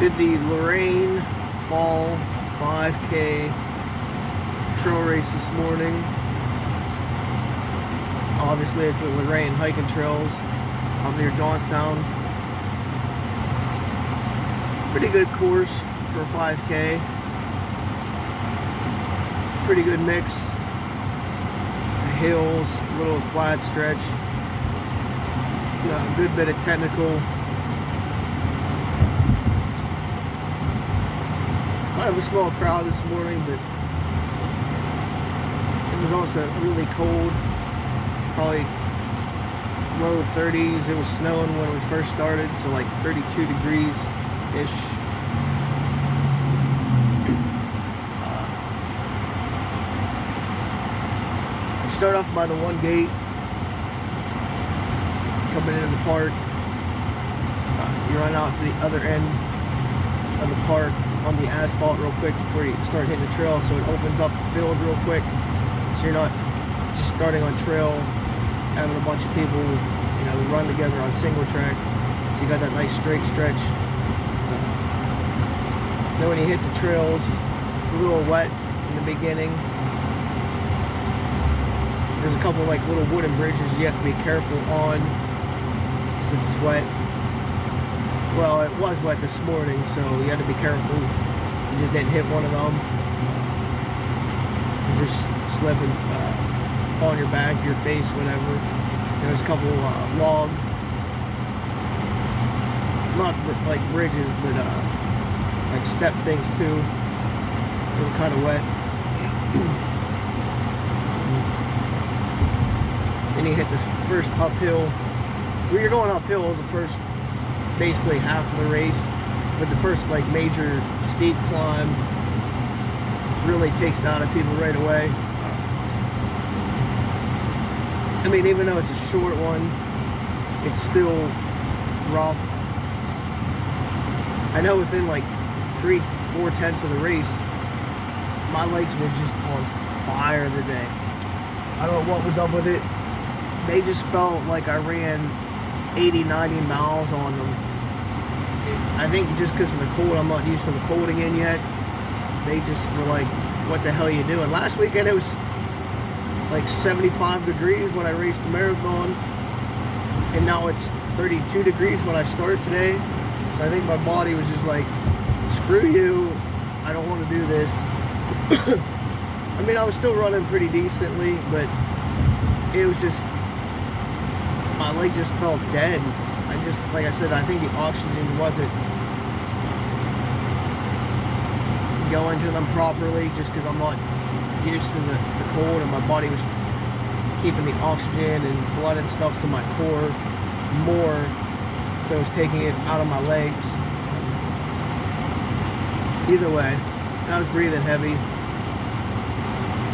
Did the Lorain Fall 5K trail race this morning. Obviously it's the Lorain hiking trails up near Johnstown. Pretty good course for a 5K. Pretty good mix. Hills, a little flat stretch. A good bit of technical. Kind of a small crowd this morning, but it was also really cold. Probably low 30s. It was snowing when we first started, so like 32 degrees ish. Start off by the one gate coming into the park. You run out to the other end of the park on the asphalt real quick before you start hitting the trail, so it opens up the field real quick, so you're not just starting on trail having a bunch of people run together on single track, so you got that nice straight stretch. Then when you hit the trails, it's a little wet in the beginning. There's a couple like little wooden bridges you have to be careful on since it's wet. Well, it was wet this morning, so you had to be careful. You just didn't hit one of them. You just slip and fall on your back, your face, whatever. There's a couple log, not like bridges, but like step things too. They were kind of wet. Then you hit this first uphill. Well, you're going uphill the first basically half of the race, but the first like major steep climb really takes it out of people right away. I mean, even though it's a short one, it's still rough. I know within like 3/4 of the race, my legs were just on fire today. I don't know what was up with it. They just felt like I ran 80-90 miles on them. I think just because of the cold, I'm not used to the cold again yet. They just were like, what the hell are you doing? Last weekend it was like 75 degrees when I raced the marathon, and now it's 32 degrees when I start today. So I think my body was just like, screw you, I don't want to do this. I mean, I was still running pretty decently, but it was just, my leg just felt dead. Like I said, I think the oxygen wasn't going to them properly, just because I'm not used to the cold, and my body was keeping the oxygen and blood and stuff to my core more, so it was taking it out of my legs. Either way, I was breathing heavy.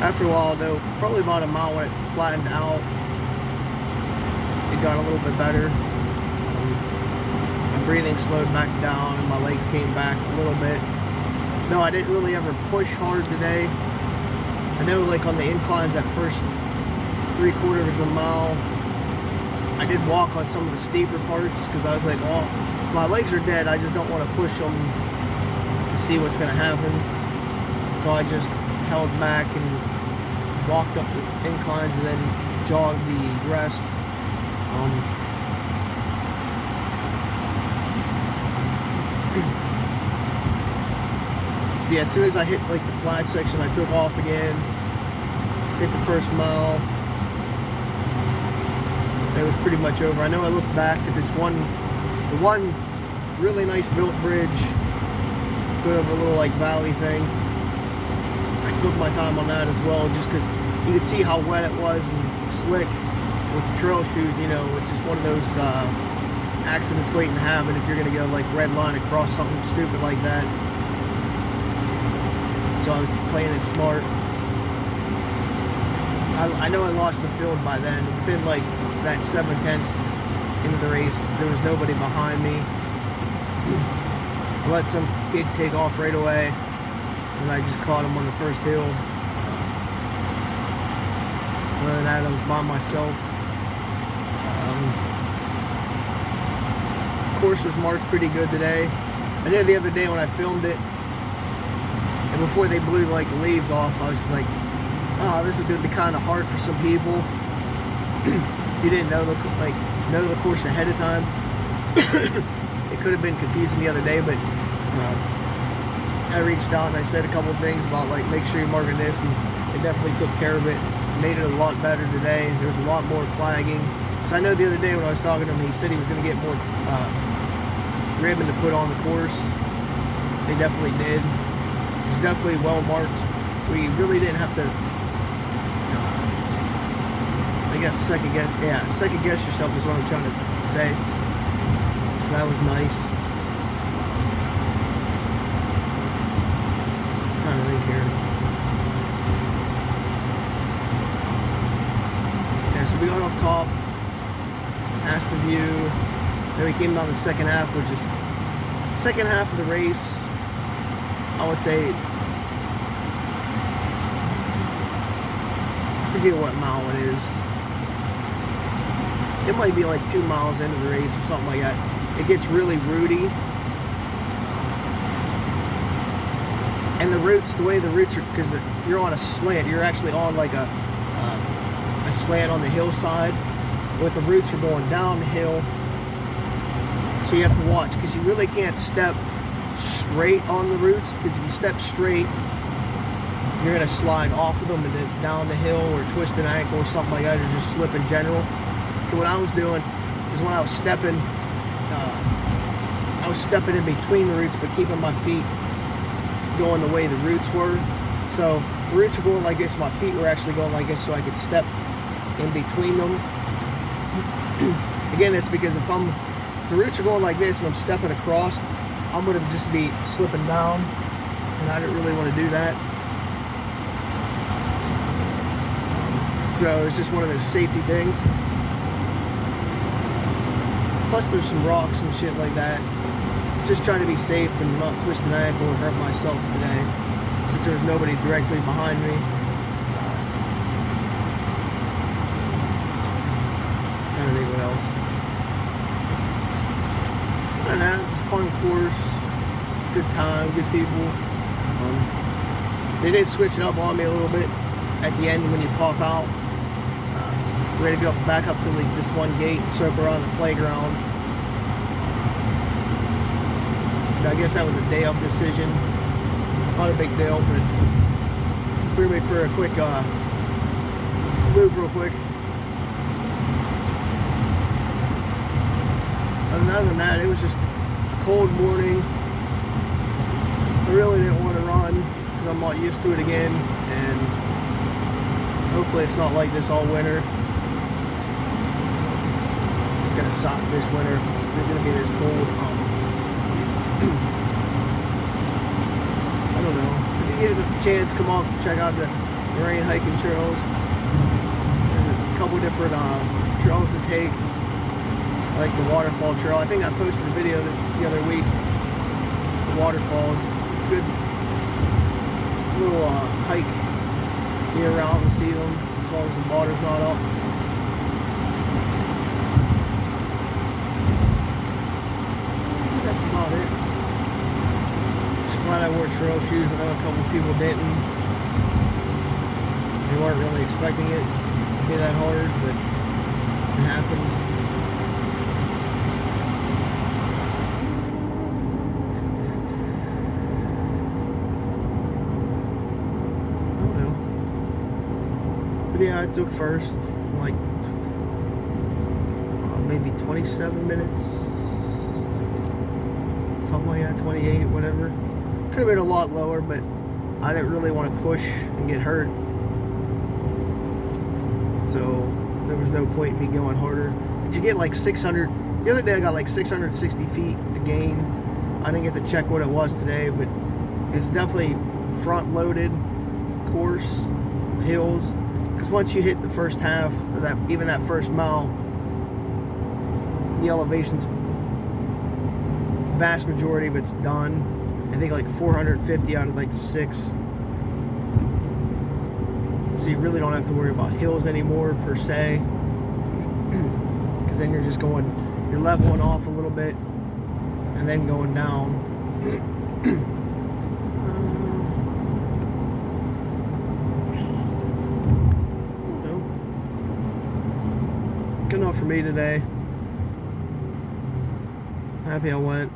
After a while though, probably about a mile when it flattened out, it got a little bit better. My breathing slowed back down and my legs came back a little bit. No, I didn't really ever push hard today. I know like on the inclines that first 3/4 of a mile, I did walk on some of the steeper parts because I was like, well, if my legs are dead, I just don't want to push them to see what's going to happen. So I just held back and walked up the inclines and then jogged the rest. Yeah, as soon as I hit like the flat section, I took off again, hit the first mile. It was pretty much over. I know I looked back at the one really nice built bridge, go over a little like valley thing. I took my time on that as well, just because you could see how wet it was and slick with trail shoes. It's just one of those accidents waiting to happen if you're going to go like red line across something stupid like that. So I was playing it smart. I know I lost the field by then. Within like that 7/10 into the race, there was nobody behind me. I let some kid take off right away, and I just caught him on the first hill. Other than that, I was by myself. Course was marked pretty good today. I know the other day when I filmed it, and before they blew like the leaves off, I was just like, oh, this is going to be kind of hard for some people. If you didn't know the course ahead of time, it could have been confusing the other day, but I reached out and I said a couple of things about like make sure you're marking this, and it definitely took care of it. Made it a lot better today. There's a lot more flagging. So I know the other day when I was talking to him, he said he was going to get more ribbon to put on the course. They definitely did. It's definitely well marked. We really didn't have to, I guess, second guess yourself is what I'm trying to say. So that was nice. I'm trying to think here. Yeah, so we got up top, asked the view, then we came down the second half, which is second half of the race. I would say, I forget what mile it is. It might be like 2 miles into the race or something like that. It gets really rooty. And the way the roots are, because you're on a slant, you're actually on like a slant on the hillside, but the roots are going down the hill. So you have to watch, because you really can't step straight on the roots, because if you step straight, you're going to slide off of them and then down the hill, or twist an ankle or something like that, or just slip in general. So what I was doing is when I was stepping in between the roots, but keeping my feet going the way the roots were. So if the roots were going like this, my feet were actually going like this, so I could step in between them. Again, it's because if the roots are going like this and I'm stepping across, I'm going to just be slipping down, and I didn't really want to do that. So it's just one of those safety things. Plus there's some rocks and shit like that. Just trying to be safe and not twist an ankle or hurt myself today, since there was nobody directly behind me. Trying to think what else. And it's a fun course, good time, good people. They did switch it up on me a little bit at the end when you pop out. We're gonna go back up to this one gate and circle around the playground. I guess that was a day of decision. Not a big deal, but threw me for a quick loop real quick. Other than that, it was just a cold morning. I really didn't want to run because I'm not used to it again, and hopefully it's not like this all winter. It's gonna suck this winter if it's gonna be this cold. I don't know. If you get a chance, come up, check out the Lorain hiking trails. There's a couple different trails to take. I like the waterfall trail. I think I posted a video the other week. The waterfalls. It's a good little hike year round to see them, as long as the water's not up. That's about it. Just glad I wore trail shoes. I know a couple people didn't. They weren't really expecting it to be that hard, but it happens. Yeah, I took first, like maybe 27 minutes, something like that, 28, whatever. Could have been a lot lower, but I didn't really want to push and get hurt, so there was no point in me going harder. But you get like 600, the other day I got like 660 feet to gain. I didn't get to check what it was today, but it's definitely front-loaded course, hills. Because once you hit the first half, or even that first mile, the elevation's vast majority of it's done. I think like 450 out of like the 6. So you really don't have to worry about hills anymore per se. Because then you're just you're leveling off a little bit and then going down. Good enough for me today. Happy I went.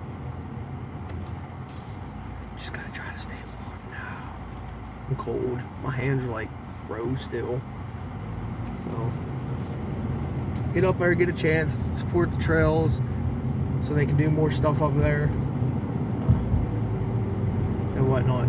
Just gotta try to stay warm now. I'm cold. My hands are like froze still. So get up there, get a chance, support the trails so they can do more stuff up there and whatnot.